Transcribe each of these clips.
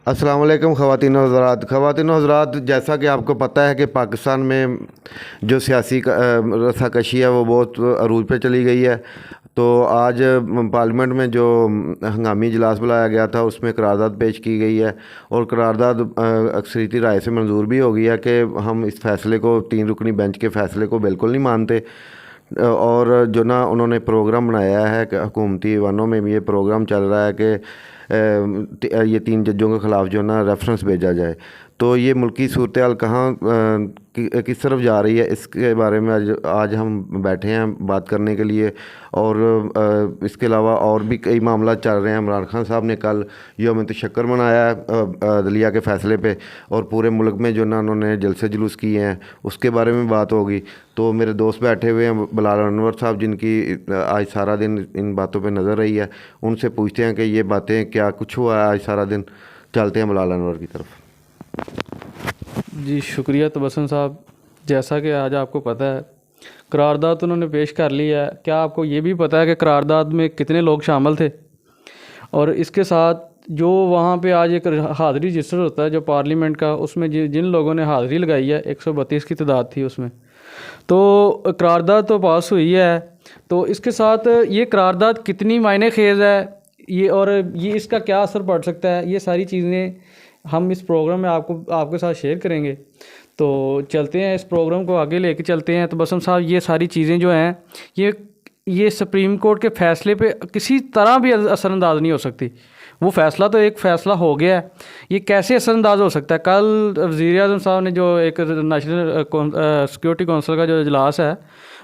अस्सलाम वालेकुम ख़वातीन व हज़रात। ख़वातीन व हज़रात, जैसा कि आपको पता है कि पाकिस्तान में जो सियासी रस्साकशी है वो बहुत अरूज पे चली गई है। तो आज पार्लियामेंट में जो हंगामी इजलास बुलाया गया था उसमें करारदाद पेश की गई है और करारदाद अक्सरियती राय से मंजूर भी हो गई है कि हम इस फैसले को, 3 रुकनी बेंच के फ़ैसले को बिल्कुल नहीं मानते। और जो ना उन्होंने प्रोग्राम बनाया है कि हुकूमती ऐवानों में भी ये प्रोग्राम चल रहा है कि ये 3 जजों के ख़िलाफ़ जो ना रेफरेंस भेजा जाए। तो ये मुल्की सूरत हाल कहाँ किस तरफ जा रही है, इसके बारे में आज हम बैठे हैं बात करने के लिए। और इसके अलावा और भी कई मामला चल रहे हैं। इमरान खान साहब ने कल यौम तशक्कुर मनाया है अदलिया के फ़ैसले पे, और पूरे मुल्क में जो ना उन्होंने जलसे जुलूस किए हैं उसके बारे में बात होगी। तो मेरे दोस्त बैठे हुए हैं बिलाल अनवर साहब, जिनकी आज सारा दिन इन बातों पे नज़र रही है। उनसे पूछते हैं कि ये बातें क्या कुछ हुआ है आज सारा दिन। चलते हैं बिलाल अनवर की तरफ। जी शुक्रिया तबस्सुम साहब। जैसा कि आज आपको पता है करारदाद उन्होंने पेश कर ली है। क्या आपको ये भी पता है कि करारदाद में कितने लोग शामिल थे? और इसके साथ जो वहाँ पे आज एक हाज़िरी रजिस्टर होता है जो पार्लियामेंट का, उसमें जिन लोगों ने हाज़िरी लगाई है 132 की तादाद थी उसमें। तो करारदाद तो पास हुई है। तो इसके साथ ये करारदाद कितनी मायने खेज़ है ये, और ये इसका क्या असर पड़ सकता है, ये सारी चीज़ें हम इस प्रोग्राम में आपके साथ शेयर करेंगे। तो चलते हैं, इस प्रोग्राम को आगे लेके चलते हैं। तो बसम साहब, ये सारी चीज़ें जो हैं ये सुप्रीम कोर्ट के फ़ैसले पे किसी तरह भी असरअंदाज नहीं हो सकती। वो फ़ैसला तो एक फ़ैसला हो गया है, ये कैसे असरअंदाज हो सकता है? कल वज़ीर आज़म साहब ने जो एक नेशनल सिक्योरिटी कौंसिल का जो इजलास है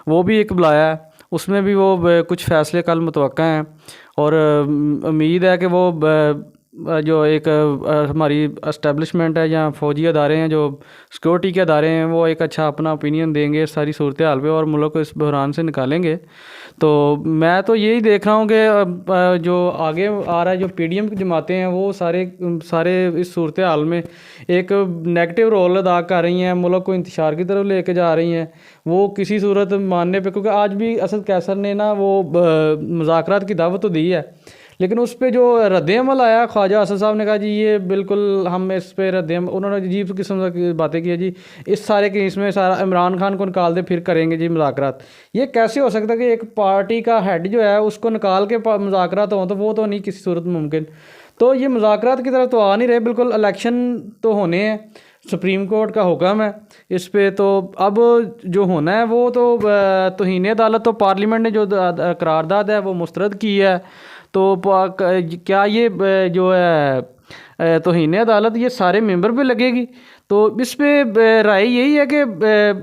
वो भी एक बुलाया है, उसमें भी वो कुछ फ़ैसले कल मुतवक्का हैं। और उम्मीद है कि वो जो एक हमारी इस्टेब्लिशमेंट है या फ़ौजी अदारे हैं, जो सिक्योरिटी के अदारे हैं, वो एक अच्छा अपना ओपिनियन देंगे सारी सूरत हाल पे और मुल्क को इस बहरान से निकालेंगे। तो मैं तो यही देख रहा हूँ कि जो आगे आ रहा है, जो पीडीएम की जमातें हैं वो सारे इस सूरत हाल में एक नेगेटिव रोल अदा कर रही हैं, मुल्क को इंतशार की तरफ लेके जा रही हैं। वो किसी सूरत मानने पे, क्योंकि आज भी असद कैसर ने ना वो मुज़ाकरात की दावत तो दी है, लेकिन उस पर जो रद्द-ए-अमल आया, ख्वाजा असद साहब ने कहा जी ये बिल्कुल हम इस पर रद्द-ए-अमल, उन्होंने अजीब किस्म की बातें की है जी, इस सारे के इसमें सारा इमरान खान को निकाल दे फिर करेंगे जी मुज़ाकरात। ये कैसे हो सकता है कि एक पार्टी का हेड जो है उसको निकाल के मुज़ाकरात हों? तो वो तो नहीं किसी सूरत मुमकिन। तो ये मुज़ाकरात की तरफ तो आ नहीं रहे बिल्कुल। इलेक्शन तो होने हैं, सुप्रीम कोर्ट का हुक्म है इस पे। तो अब जो होना है वो तो तौहीन अदालत, तो पार्लियामेंट ने जो करारदाद है वो मुस्तरद की है। तो क्या ये जो है तौहीन अदालत ये सारे मेंबर पे लगेगी? तो इस पे राय यही है कि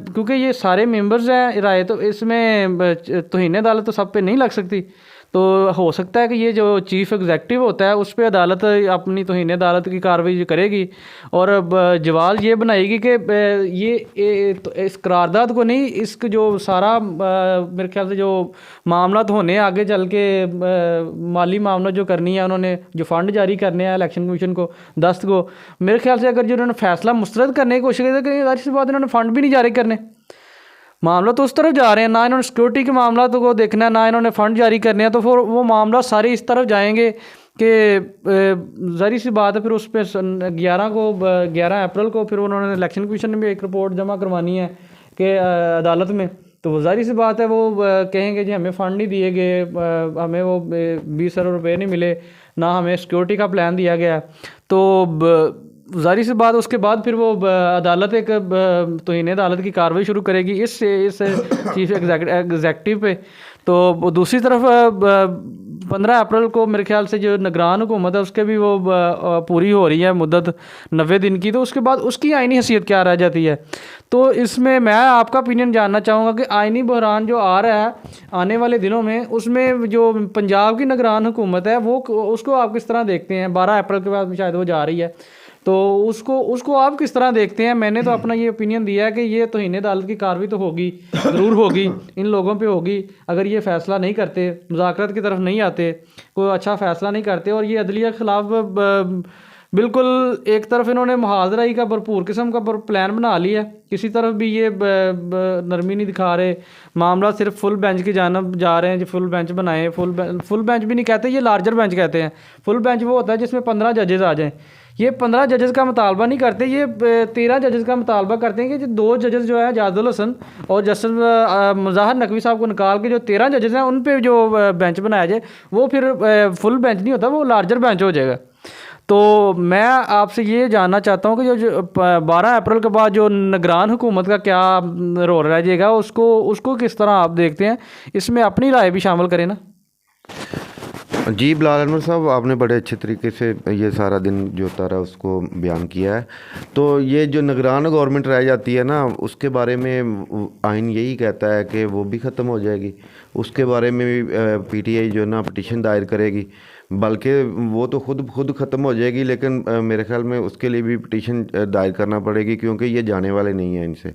क्योंकि ये सारे मेंबर्स हैं, राय तो इसमें तौहीन अदालत तो सब पे नहीं लग सकती। तो हो सकता है कि ये जो चीफ़ एग्जेक्टिव होता है उस पर अदालत अपनी तौहीन अदालत की कार्रवाई करेगी और जवाब ये बनाएगी कि तो इस करारदाद को नहीं, इसको जो सारा मेरे ख्याल से जो मामला तो होने आगे चल के माली मामला जो करनी है, उन्होंने जो फ़ंड जारी करने हैं इलेक्शन कमीशन को 10 को, मेरे ख्याल से अगर जो उन्होंने फ़ैसला मुस्तरद करने की कोशिश की तो ज़ाहिर सी बात इन्होंने फ़ंड भी नहीं जारी करने। मामला तो उस तरफ जा रहे हैं, ना इन्होंने सिक्योरिटी के मामला तो को देखना है, ना इन्होंने फ़ंड जारी करने हैं। तो फिर वो मामला सारे इस तरफ जाएंगे कि ज़ाहिर सी बात है फिर उस पर 11 अप्रैल को फिर उन्होंने इलेक्शन कमीशन में भी एक रिपोर्ट जमा करवानी है कि अदालत में। तो वो ज़ाहिर सी बात है वो कहेंगे जी हमें फ़ंड नहीं दिए गए, हमें वो 20 अरब रुपये नहीं मिले, ना हमें सिक्योरिटी का प्लान दिया गया। तो ज़ाहिर सी बात उसके बाद फिर वो अदालत एक तौहीन अदालत की कार्रवाई शुरू करेगी इस चीफ एग्जेक्टिव पे। तो दूसरी तरफ 15 अप्रैल को मेरे ख्याल से जो निगरान हुकूमत है उसके भी वो पूरी हो रही है मुद्दत 90 दिन की। तो उसके बाद उसकी आइनी हैसियत क्या रह जाती है? तो इसमें मैं आपका ओपिनियन जानना चाहूँगा कि आइनी बहरान जो आ रहा है आने वाले दिनों में, उसमें जो पंजाब की निगरान हुकूमत है वो उसको आप किस तरह देखते हैं? 12 अप्रैल के बाद शायद वो जा रही है, तो उसको आप किस तरह देखते हैं? मैंने तो अपना ये ओपिनियन दिया है कि ये तौहीन अदालत की कार्रवाई तो होगी, ज़रूर होगी, इन लोगों पे होगी अगर ये फ़ैसला नहीं करते, मुज़ाकरात की तरफ नहीं आते, कोई अच्छा फ़ैसला नहीं करते और ये अदलिया के ख़िलाफ़ बिल्कुल एक तरफ इन्होंने मुहाजराई का भरपूर किस्म का प्लान बना लिया है, किसी तरफ भी ये नरमी नहीं दिखा रहे, मामला सिर्फ फुल बेंच की जानब जा रहे हैं जो फुल बेंच बनाए। फुल बेंच भी नहीं कहते, ये लार्जर बेंच कहते हैं। फुल बेंच वो होता है जिसमें 15 जजेस आ जाएं। ये 15 जजेस का मुतालबा नहीं करते, ये 13 जजेस का मुतालबा करते हैं कि जो 2 जजेस जो है जाजुल हसन और जस्टिस मुज़ाहिर नकवी साहब को निकाल के जो 13 जजेस हैं उन पे जो बेंच बनाया जाए, वो फिर फुल बेंच नहीं होता, वो लार्जर बेंच हो जाएगा। तो मैं आपसे ये जानना चाहता हूँ कि जो 12 अप्रैल के बाद जो निगरान हुकूमत का क्या रोल रह जाएगा, उसको किस तरह आप देखते हैं? इसमें अपनी राय भी शामिल करें ना। जी बिलाल अनवर साहब, आपने बड़े अच्छे तरीके से ये सारा दिन जो तारा उसको बयान किया है। तो ये जो निगरान गवर्नमेंट रह जाती है ना, उसके बारे में आइन यही कहता है कि वो भी ख़त्म हो जाएगी। उसके बारे में भी पीटीआई जो ना पटिशन दायर करेगी, बल्कि वो तो खुद ख़त्म हो जाएगी, लेकिन मेरे ख्याल में उसके लिए भी पटिशन दायर करना पड़ेगी, क्योंकि ये जाने वाले नहीं हैं इनसे।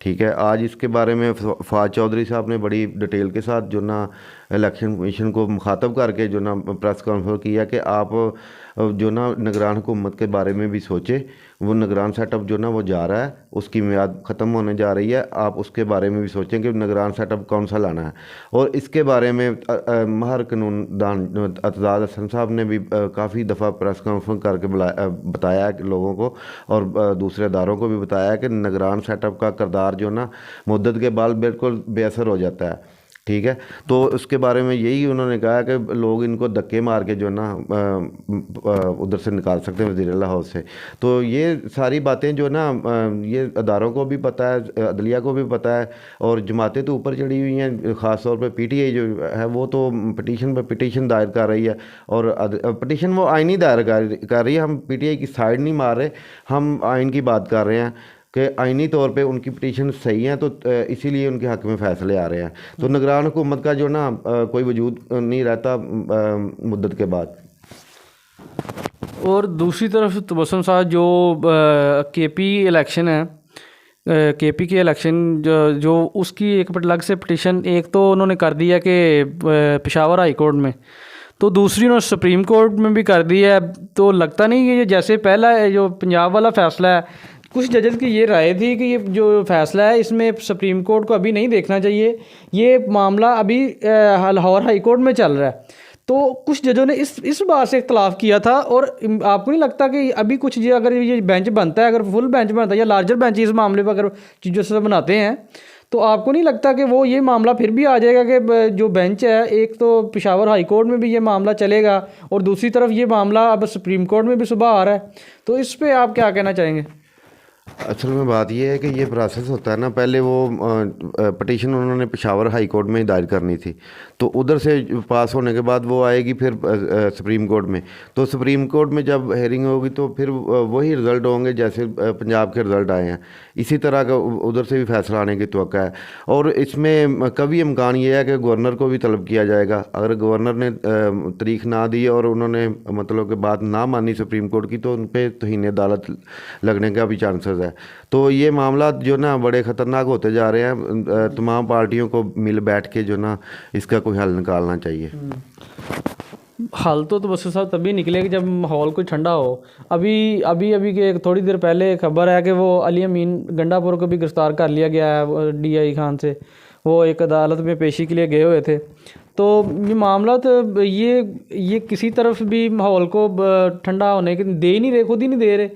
ठीक है, आज इसके बारे में फ़ाज़ चौधरी साहब ने बड़ी डिटेल के साथ जो ना इलेक्शन कमीशन को मुखातब करके जो ना प्रेस कॉन्फ्रेंस किया कि आप जो ना निगरान हुकूमत के बारे में भी सोचें। वो निगरान सेटअप जो ना वो जा रहा है, उसकी मियाद ख़त्म होने जा रही है, आप उसके बारे में भी सोचें कि निगरान सेटअप कौन सा लाना है। और इसके बारे में माहिर कानून दान अतजाद हसन साहब ने भी काफ़ी दफ़ा प्रेस कॉन्फ्रेंस करके बताया है कि लोगों को, और दूसरे अदारों को भी बताया है कि निगरान सेटअप का किरदार जो ना मुद्दत के बाद बिल्कुल बेअसर हो जाता है। ठीक है, तो उसके बारे में यही उन्होंने कहा कि लोग इनको धक्के मार के जो ना उधर से निकाल सकते हैं, वज़ीर आला हाउस से। तो ये सारी बातें जो ना ये अदारों को भी पता है, अदलिया को भी पता है, और जमातें तो ऊपर चढ़ी हुई हैं। ख़ास तौर पे पीटीआई जो है वो तो पटिशन पर पटिशन दायर कर रही है, और पटिशन वो आइनी दायर कर रही है। हम पीटीआई की साइड नहीं मार रहे, हम आइन की बात कर रहे हैं कि आइनी तौर पे उनकी पटिशन सही है, तो इसीलिए उनके हक़ में फ़ैसले आ रहे हैं। तो निगरान हुकूमत का जो ना कोई वजूद नहीं रहता मुद्दत के बाद। और दूसरी तरफ तबस्सुम साहब, जो केपी इलेक्शन है, केपी के इलेक्शन जो उसकी एक अलग से पटिशन एक तो उन्होंने कर दिया कि पेशावर हाई कोर्ट में, तो दूसरी उन्होंने सुप्रीम कोर्ट में भी कर दी है। तो लगता नहीं कि ये जैसे पहला जो पंजाब वाला फ़ैसला है, कुछ जजेस की ये राय थी कि ये जो फ़ैसला है इसमें सुप्रीम कोर्ट को अभी नहीं देखना चाहिए, ये मामला अभी लाहौर हाई कोर्ट में चल रहा है। तो कुछ जजों ने इस बात से इख्तलाफ किया था। और आपको नहीं लगता कि अभी कुछ ये अगर ये बेंच बनता है, अगर फुल बेंच बनता है या लार्जर बेंच इस मामले पर अगर चीफ जस्टिस बनाते हैं, तो आपको नहीं लगता कि वो ये मामला फिर भी आ जाएगा कि जो बेंच है, एक तो पेशावर हाई कोर्ट में भी ये मामला चलेगा और दूसरी तरफ ये मामला अब सुप्रीम कोर्ट में भी सुबह आ रहा है। तो इस पर आप क्या कहना चाहेंगे? असल में बात यह है कि ये प्रोसेस होता है ना, पहले वो पटिशन उन्होंने पेशावर हाई कोर्ट में ही दायर करनी थी, तो उधर से पास होने के बाद वो आएगी फिर सुप्रीम कोर्ट में। तो सुप्रीम कोर्ट में जब हेयरिंग होगी तो फिर वही रिज़ल्ट होंगे जैसे पंजाब के रिज़ल्ट आए हैं, इसी तरह का उधर से भी फैसला आने की तवक्का है। और इसमें कभी इम्कान ये है कि गवर्नर को भी तलब किया जाएगा। अगर गवर्नर ने तारीख ना दी और उन्होंने मतलब कि बात ना मानी सुप्रीम कोर्ट की, तो उन पर तौहीन अदालत लगने का भी चांसेस है। तो ये मामला जो ना बड़े ख़तरनाक होते जा रहे हैं। तमाम पार्टियों को मिल बैठ के जो ना इसका कोई हल निकालना चाहिए। हल तो बस साहब तभी निकलेगा जब माहौल कोई ठंडा हो। अभी के थोड़ी देर पहले खबर है कि वो अली अमीन गंडापुर को भी गिरफ़्तार कर लिया गया है DI खान से, वो एक अदालत में पेशी के लिए गए हुए थे। तो ये मामला तो ये किसी तरफ भी माहौल को ठंडा होने के दे ही नहीं रहे, खुद ही नहीं दे रहे।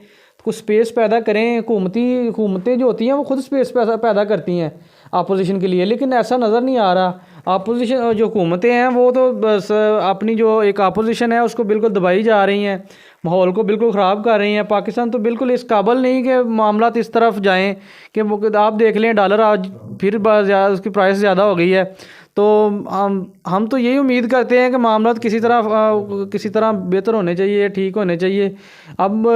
कुछ स्पेस पैदा करें, हुकूमतें जो होती हैं वो खुद स्पेस पैदा करती हैं अपोजिशन के लिए, लेकिन ऐसा नज़र नहीं आ रहा। अपोजिशन जो हुकूमतें हैं वो तो बस अपनी जो एक अपोजिशन है उसको बिल्कुल दबाई जा रही हैं, माहौल को बिल्कुल ख़राब कर रही हैं। पाकिस्तान तो बिल्कुल इस काबिल नहीं कि मामला इस तरफ जाएं कि वो आप देख लें डॉलर आज फिर उसकी प्राइस ज़्यादा हो गई है। तो हम तो यही उम्मीद करते हैं कि मामला किसी तरह बेहतर होने चाहिए, ठीक होने चाहिए। अब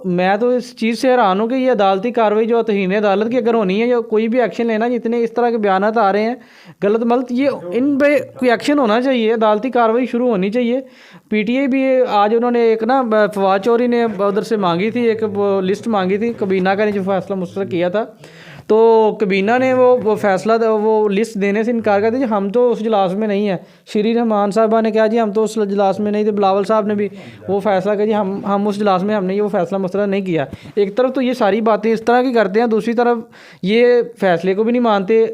मैं तो इस चीज़ से हैरान हूँ कि ये अदालती कार्रवाई जो तौहीन अदालत की अगर होनी है या कोई भी एक्शन लेना, जितने इस तरह के बयानात आ रहे हैं गलत मलत, ये इन पे कोई एक्शन होना चाहिए, अदालती कार्रवाई शुरू होनी चाहिए। PTI भी आज उन्होंने एक ना फ़वाद चौधरी ने उधर से मांगी थी, एक लिस्ट मांगी थी, कबीना का ने जो फैसला मुस्तरद किया था, तो कबीना ने वो फैसला वो लिस्ट देने से इनकार कर दिया जी हम तो उस इजलास में नहीं है। श्री रहमान साहबा ने कहा जी हम तो उस इजलास में नहीं थे। बिलावल साहब ने भी वो फैसला किया जी हम उस इजलास में हमने ये वो फैसला मुस्तरद नहीं किया। एक तरफ तो ये सारी बातें इस तरह की करते हैं, दूसरी तरफ ये फैसले को भी नहीं मानते।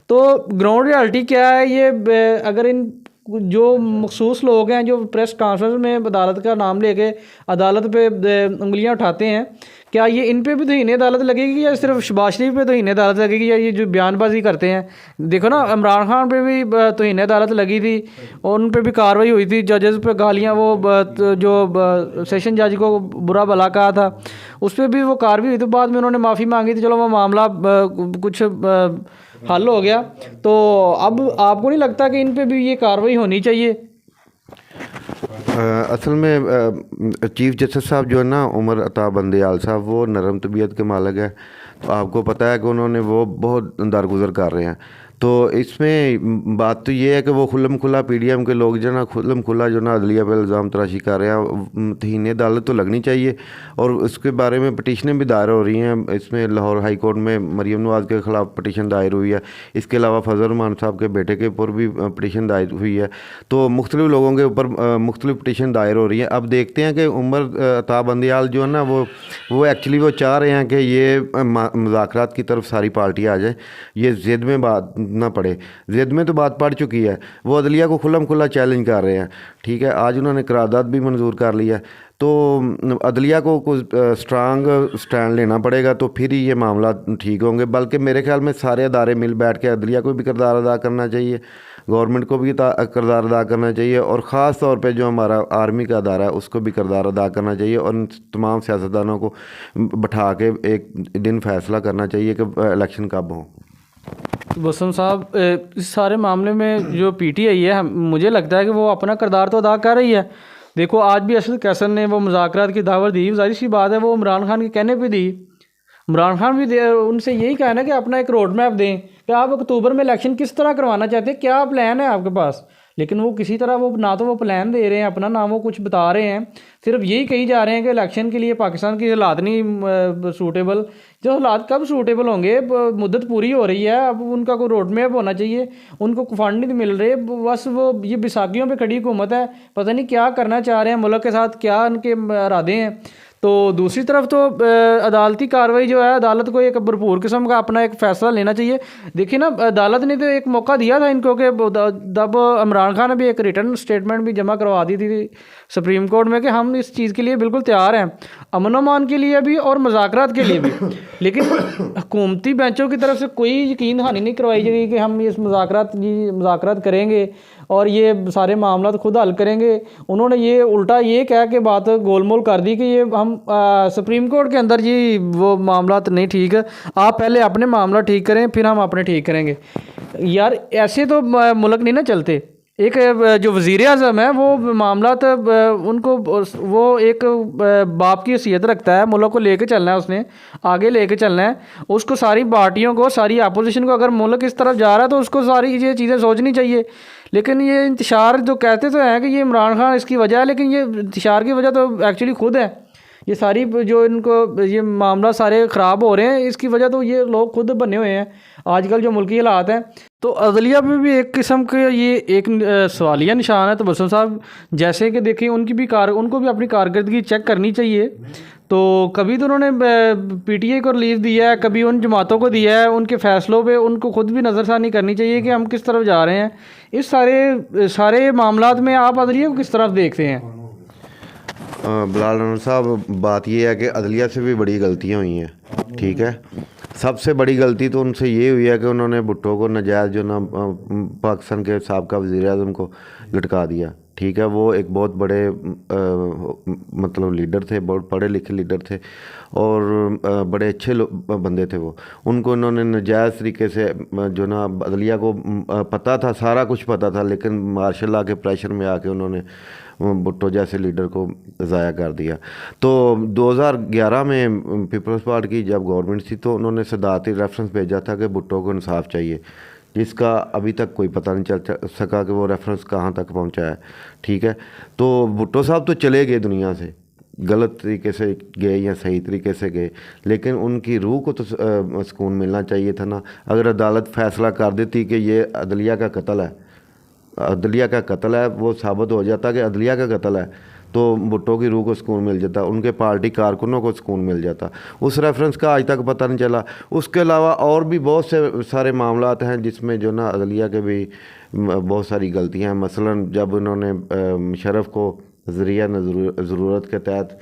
तो ग्राउंड रियलिटी क्या है ये अगर इन जो मखसूस लोग हैं जो प्रेस कॉन्फ्रेंस में अदालत का नाम लेके अदालत पे उंगलियां उठाते हैं, क्या ये इन पे भी तौहीन अदालत लगेगी या सिर्फ शहबाज शरीफ पे तौहीन अदालत लगेगी, या ये जो बयानबाजी करते हैं? देखो ना इमरान खान पे भी तौहीन अदालत लगी थी और उन पे भी कार्रवाई हुई थी, जजेस पे गालियाँ वो जो सेशन जज को बुरा भला कहा था उस पर भी वो कार्रवाई हुई थी। बाद में उन्होंने माफ़ी मांगी थी, चलो वो मामला कुछ हल हो गया। तो अब आपको नहीं लगता कि इन पे भी ये कार्रवाई होनी चाहिए? असल में चीफ़ जस्टिस साहब जो है ना उमर अता बंदयाल साहब, वो नरम तबीयत के मालिक है। तो आपको पता है कि उन्होंने वो बहुत दरगुजर कर रहे हैं। तो इसमें बात तो ये है कि वो खुल्लम खुला पीडीएम के लोग जो ना खुल्लम खुला जो ना अदलिया पर इल्ज़ाम तराशी कर रहे हैं। तहीन अदालत तो लगनी चाहिए और उसके बारे में पटिशनें भी दायर हो रही हैं। इसमें लाहौर हाई कोर्ट में मरीम नवाज़ के ख़िलाफ़ पटिशन दायर हुई है। इसके अलावा फजल रहमान साहब के बेटे के ऊपर भी पटिशन दायर हुई है। तो मुख्तलिफ लोगों के ऊपर मुख्तलिफ पटिशन दायर हो रही है। अब देखते हैं कि उमर अता बंदयाल जो है ना वो एक्चुअली वो चाह रहे हैं कि ये मुज़ाकरात की तरफ सारी पार्टी आ जाए, ये ज़िद में बात ना पड़े। ज़िद में तो बात पड़ चुकी है, वो अदलिया को खुल्लम खुला चैलेंज कर रहे हैं। ठीक है, आज उन्होंने करारदाद भी मंजूर कर लिया। तो अदलिया को कुछ स्ट्रांग स्टैंड लेना पड़ेगा, तो फिर ही ये मामला ठीक होंगे। बल्कि मेरे ख्याल में सारे अदारे मिल बैठ के अदलिया को भी किरदार अदा करना चाहिए, गवर्नमेंट को भी किरदार अदा करना चाहिए, और ख़ास तौर पे जो हमारा आर्मी का अदारा है उसको भी किरदार अदा करना चाहिए। और इन तमाम सियासतदानों को बैठा के एक दिन फैसला करना चाहिए कि इलेक्शन कब हो। बसम साहब, इस सारे मामले में जो पीटीआई है मुझे लगता है कि वो अपना किरदार तो अदा कर रही है। देखो आज भी असद कैसर ने वो मुज़ाकरात की दावत दी, जाहिर सी बात है वो इमरान खान के कहने पे दी। इमरान खान भी उनसे यही कहना कि अपना एक रोड मैप दें कि आप अक्टूबर में इलेक्शन किस तरह करवाना चाहते हैं, क्या प्लान है आपके पास। लेकिन वो किसी तरह वो ना तो वो प्लान दे रहे हैं अपना, ना वो कुछ बता रहे हैं। सिर्फ यही कही जा रहे हैं कि इलेक्शन के लिए पाकिस्तान की हालात नहीं सूटेबल। जो हालात कब सूटेबल होंगे, मुद्दत पूरी हो रही है, अब उनका कोई रोड मैप होना चाहिए। उनको फंड नहीं मिल रहे, बस वो ये बैसाखियों पे खड़ी हुकूमत है, पता नहीं क्या करना चाह रहे हैं मुल्क के साथ, क्या उनके इरादे हैं। तो दूसरी तरफ तो अदालती कार्रवाई जो है, अदालत को एक भरपूर किस्म का अपना एक फ़ैसला लेना चाहिए। देखिए ना, अदालत ने तो एक मौका दिया था इनको कि तब इमरान खान ने भी एक रिटर्न स्टेटमेंट भी जमा करवा दी थी सुप्रीम कोर्ट में कि हम इस चीज़ के लिए बिल्कुल तैयार हैं, अमन अमान के लिए भी और मुज़ाकरात के लिए भी। लेकिन हुकूमती बेंचों की तरफ से कोई यकीन दहानी नहीं करवाई गई कि हम इस मुज़ाकरात करेंगे और ये सारे मामला खुद हल करेंगे। उन्होंने ये उल्टा ये कह के बात गोलमोल कर दी कि ये हम सुप्रीम कोर्ट के अंदर जी वो मामला नहीं ठीक है, आप पहले अपने मामला ठीक करें फिर हम अपने ठीक करेंगे। यार ऐसे तो मुल्क नहीं ना चलते। एक जो वज़ीर आज़म है वो मामला तो उनको वो एक बाप की हैसियत रखता है, मुल्क को लेके चलना है, उसने आगे लेके चलना है। उसको सारी पार्टियों को, सारी अपोजिशन को, अगर मुल्क इस तरफ जा रहा है तो उसको सारी ये चीज़ें सोचनी चाहिए। लेकिन ये इंतशार जो कहते तो हैं कि ये इमरान खान इसकी वजह है, लेकिन ये इंतशार की वजह तो एक्चुअली खुद है। ये सारी जो इनको ये मामला सारे ख़राब हो रहे हैं, इसकी वजह तो ये लोग खुद बने हुए हैं आजकल जो मुल्की हालात हैं। तो अदलिया पे भी एक किस्म के ये एक सवालिया निशान है। तो बसम साहब जैसे कि देखिए उनको भी अपनी कारकर्दगी चेक करनी चाहिए। तो कभी तो उन्होंने पीटीआई को रिलीफ दिया है, कभी उन जमातों को दिया है, उनके फ़ैसलों पे उनको खुद भी नज़रसानी करनी चाहिए कि हम किस तरफ जा रहे हैं। इस सारे मामलात में आप अदलिया को किस तरफ देखते हैं? बिलाल अनवर साहब, बात यह है कि अदलिया से भी बड़ी गलतियाँ हुई हैं। ठीक है, सबसे बड़ी गलती तो उनसे ये हुई है कि उन्होंने भुट्टो को नाजायज़ जो ना पाकिस्तान के साबका वज़ीर आज़म को लटका दिया। ठीक है, वो एक बहुत बड़े मतलब लीडर थे, बहुत पढ़े लिखे लीडर थे और बड़े अच्छे बंदे थे वो। उनको उन्होंने नाजायज़ तरीके से जो ना अदलिया को पता था, सारा कुछ पता था, लेकिन मार्शल लॉ के प्रेशर में आके उन्होंने भुट्टो जैसे लीडर को ज़ाया कर दिया। तो 2011 में पीपल्स पार्टी की जब गवर्नमेंट थी तो उन्होंने सदारती रेफरेंस भेजा था कि भुट्टो को इंसाफ चाहिए, जिसका अभी तक कोई पता नहीं चल सका कि वो रेफरेंस कहाँ तक पहुँचा है। ठीक है, तो भुट्टो साहब तो चले गए दुनिया से, गलत तरीके से गए या सही तरीके से गए, लेकिन उनकी रूह को तो सुकून मिलना चाहिए था ना। अगर अदालत फ़ैसला कर देती कि ये अदलिया का कत्ल है, अदलिया का कत्ल है, वो साबित हो जाता कि अदलिया का कत्ल है, तो भुट्टो की रूह को सुकून मिल जाता, उनके पार्टी कारकुनों को सुकून मिल जाता। उस रेफरेंस का आज तक पता नहीं चला। उसके अलावा और भी बहुत से सारे मामलात हैं जिसमें जो ना अदलिया के भी बहुत सारी गलतियां हैं। मसलन जब उन्होंने मुशर्रफ को ज़रिया ज़रूरत के तहत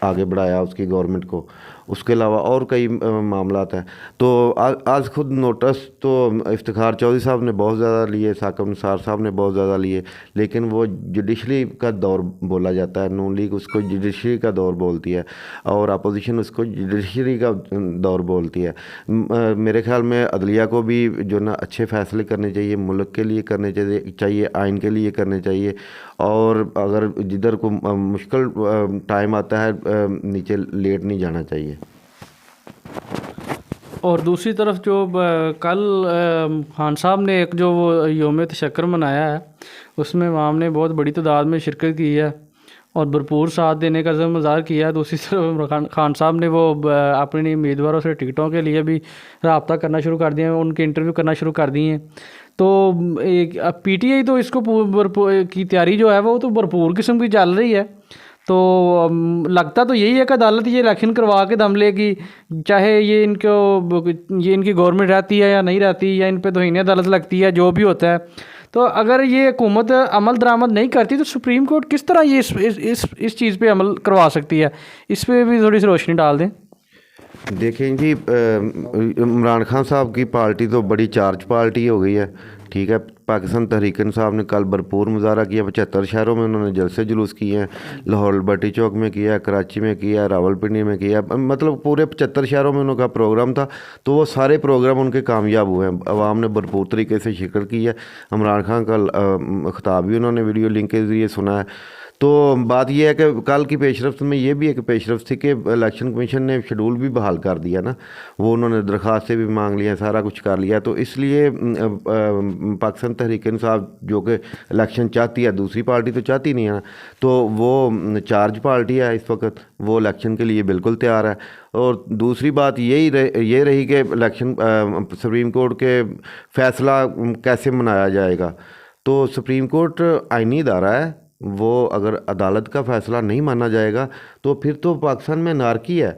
आगे बढ़ाया उसकी गवर्नमेंट को, उसके अलावा और कई मामलात हैं। तो आज खुद नोटिस तो इफ्तिखार चौधरी साहब ने बहुत ज़्यादा लिए, साकिब निसार साहब ने बहुत ज़्यादा लिए, लेकिन वो जुडिशरी का दौर बोला जाता है। नून लीग उसको जुडिशरी का दौर बोलती है और अपोजिशन उसको जुडिशरी का दौर बोलती है। मेरे ख्याल में अदलिया को भी जो ना अच्छे फ़ैसले करने चाहिए, मुल्क के लिए करने चाहिए, आइन के लिए करने चाहिए। और अगर जिधर को मुश्किल टाइम आता है नीचे लेट नहीं जाना चाहिए। और दूसरी तरफ जो कल खान साहब ने एक जो वो योम तशक्कर मनाया है, उसमें वाम ने बहुत बड़ी तादाद में शिरकत की है और भरपूर साथ देने का ज़िम्मेदार किया है। दूसरी तरफ खान साहब ने वो अपने उम्मीदवारों से टिकटों के लिए भी रब्ता करना शुरू कर दिया है, उनके इंटरव्यू करना शुरू कर दिए हैं। तो एक पीटीआई तो इसको की तैयारी जो है वो तो भरपूर किस्म की चल रही है। तो लगता तो यही है कि अदालत ये इलेक्शन करवा के दम लेगी, चाहे ये इनकी गवर्नमेंट रहती है या नहीं रहती, या इन पे तौहीन अदालत लगती है, जो भी होता है। तो अगर ये हुकूमत अमल दरामद नहीं करती तो सुप्रीम कोर्ट किस तरह ये इस चीज़ पे अमल करवा सकती है? इस पर भी थोड़ी सी रोशनी डाल दें। देखें जी, इमरान खान साहब की पार्टी तो बड़ी चार्ज पार्टी हो गई है, ठीक है। पाकिस्तान तहरीक इंसाफ ने कल भरपूर मुजाहरा किया, 75 शहरों में उन्होंने जलसे जुलूस किए हैं। लाहौर लिबर्टी चौक में किया, कराची में किया, रावलपिंडी में किया, मतलब पूरे 75 शहरों में उनका प्रोग्राम था। तो वो सारे प्रोग्राम उनके कामयाब हुए हैं, अवाम ने भरपूर तरीके से शिरकत की है। इमरान खान का खिताब भी उन्होंने वीडियो लिंक के ज़रिए सुना है। तो बात यह है कि कल की पेशरफ्त में ये भी एक पेशरफ्त थी कि इलेक्शन कमीशन ने शेड्यूल भी बहाल कर दिया ना, वो उन्होंने दरख्वास्तें भी मांग लिया, सारा कुछ कर लिया। तो इसलिए पाकिस्तान तहरीक इंसाफ जो कि इलेक्शन चाहती है, दूसरी पार्टी तो चाहती नहीं है ना, तो वो चार्ज पार्टी है इस वक्त, वो इलेक्शन के लिए बिल्कुल तैयार है। और दूसरी बात ये रही कि इलेक्शन सुप्रीम कोर्ट के फ़ैसला कैसे मनाया जाएगा। तो सुप्रीम कोर्ट आइनी इदारा है, वो अगर अदालत का फ़ैसला नहीं माना जाएगा तो फिर तो पाकिस्तान में अनारकी है।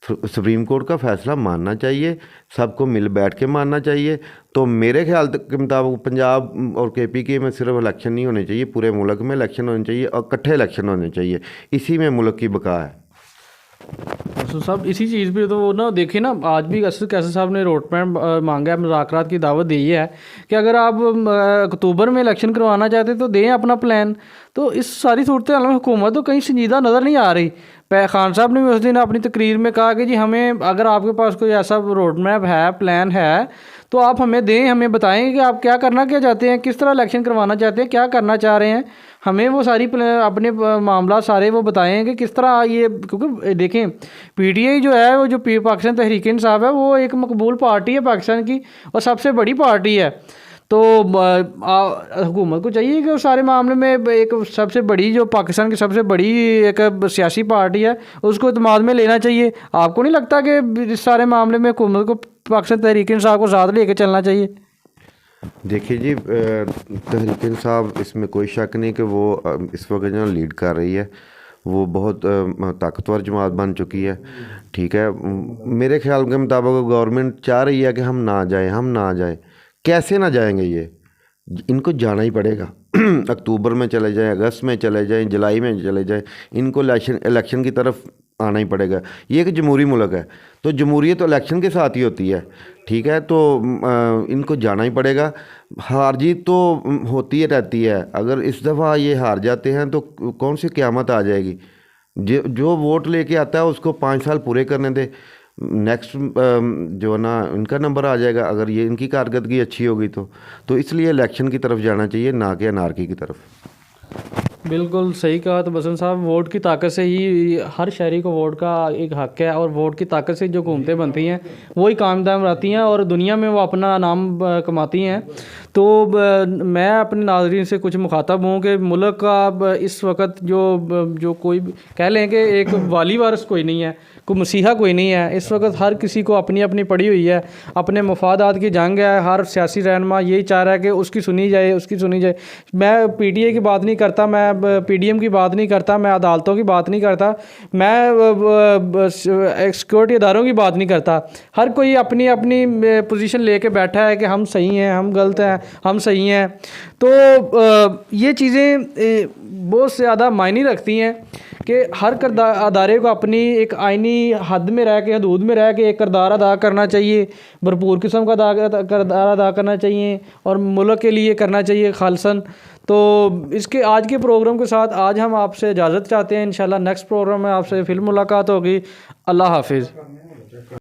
सुप्रीम कोर्ट का फ़ैसला मानना चाहिए, सबको मिल बैठ के मानना चाहिए। तो मेरे ख्याल के मुताबिक पंजाब और KPK में सिर्फ इलेक्शन नहीं होने चाहिए, पूरे मुल्क में इलेक्शन होने चाहिए और इकट्ठे इलेक्शन होने चाहिए। इसी में मुल्क की बका है। तो सब इसी चीज़ पे तो वो ना देखिए ना, आज भी असद कैसर साहब ने रोड मैप मांगा है, मुज़ाकरात की दावत दी है कि अगर आप अक्टूबर में इलेक्शन करवाना चाहते तो दें अपना प्लान। तो इस सारी सूरत हाल में हुकूमत तो कहीं संजीदा नज़र नहीं आ रही। खान साहब ने भी उस दिन अपनी तकरीर में कहा कि जी हमें, अगर आपके पास कोई ऐसा रोड मैप है, प्लान है, तो आप हमें दें, हमें बताएं कि आप क्या करना क्या चाहते हैं, किस तरह इलेक्शन करवाना चाहते हैं, क्या करना चाह रहे हैं। हमें वो सारी अपने मामला सारे वो बताएं कि किस तरह ये, क्योंकि देखें PTI जो है, वो जो पाकिस्तान तहरीक इंसाफ है, वो एक मकबूल पार्टी है पाकिस्तान की और सबसे बड़ी पार्टी है। तो हुकूमत को चाहिए कि उस सारे मामले में एक सबसे बड़ी, जो पाकिस्तान की सबसे बड़ी एक सियासी पार्टी है, उसको इत्मीनान में लेना चाहिए। आपको नहीं लगता कि इस सारे मामले में हुकूमत को पाकिस्तान तहरीक इंसाफ को साथ लेके चलना चाहिए? देखिए जी, तहरीक इंसाफ, इसमें कोई शक नहीं कि वो इस वक्त जो लीड कर रही है, वो बहुत ताकतवर जमात बन चुकी है, ठीक है। मेरे ख्याल के मुताबिक गवर्नमेंट चाह रही है कि हम ना जाएं। कैसे ना जाएंगे? ये इनको जाना ही पड़ेगा। अक्टूबर में चले जाएं, अगस्त में चले जाएं, जुलाई में चले जाएं, इनको इलेक्शन की तरफ आना ही पड़ेगा। ये एक जमहूरी मुल्क है, तो जमहूरियत तो इलेक्शन के साथ ही होती है, ठीक है। तो इनको जाना ही पड़ेगा। हार जीत तो होती रहती है, अगर इस दफ़ा ये हार जाते हैं तो कौन सी क़यामत आ जाएगी। जो वोट लेके आता है उसको 5 साल पूरे करने दे, नेक्स्ट जो ना इनका नंबर आ जाएगा, अगर ये इनकी कारकर्दगी अच्छी होगी तो इसलिए इलेक्शन की तरफ जाना चाहिए, ना कि अनारकी की तरफ। बिल्कुल सही कहा। तो बसंत साहब, वोट की ताकत से ही हर शहरी को वोट का एक हक है, और वोट की ताकत से जो हुकूमतें बनती हैं वही कायम दायम रहती हैं और दुनिया में वो अपना नाम कमाती हैं। तो मैं अपने नाज़रीन से कुछ मुखातब हूँ कि मुल्क का इस वक्त जो कोई कह लें कि एक वाली वारिस कोई नहीं है, कोई मसीहा कोई नहीं है। इस वक्त हर किसी को अपनी अपनी पड़ी हुई है, अपने मफादात की जंग है। हर सियासी रहनुमा यही चाह रहा है कि उसकी सुनी जाए, उसकी सुनी जाए। मैं पीटीआई की बात नहीं करता, मैं पीडीएम की बात नहीं करता, मैं अदालतों की बात नहीं करता, मैं सिक्योरिटी इदारों की बात नहीं करता। हर कोई अपनी अपनी पोजीशन लेके बैठा है कि हम सही हैं, हम गलत हैं, हम सही हैं। तो ये चीज़ें बहुत ज़्यादा मायने रखती हैं कि हर अदारे को अपनी एक आइनी हद में रह के, हदूद में रह के एक किरदार अदा करना चाहिए, भरपूर किस्म का किरदार अदा करना चाहिए और मुल्क के लिए करना चाहिए खालसन। तो इसके आज के प्रोग्राम के साथ आज हम आपसे इजाज़त चाहते हैं। इंशाल्लाह नेक्स्ट प्रोग्राम में आपसे फिर मुलाकात होगी। अल्लाह हाफिज़।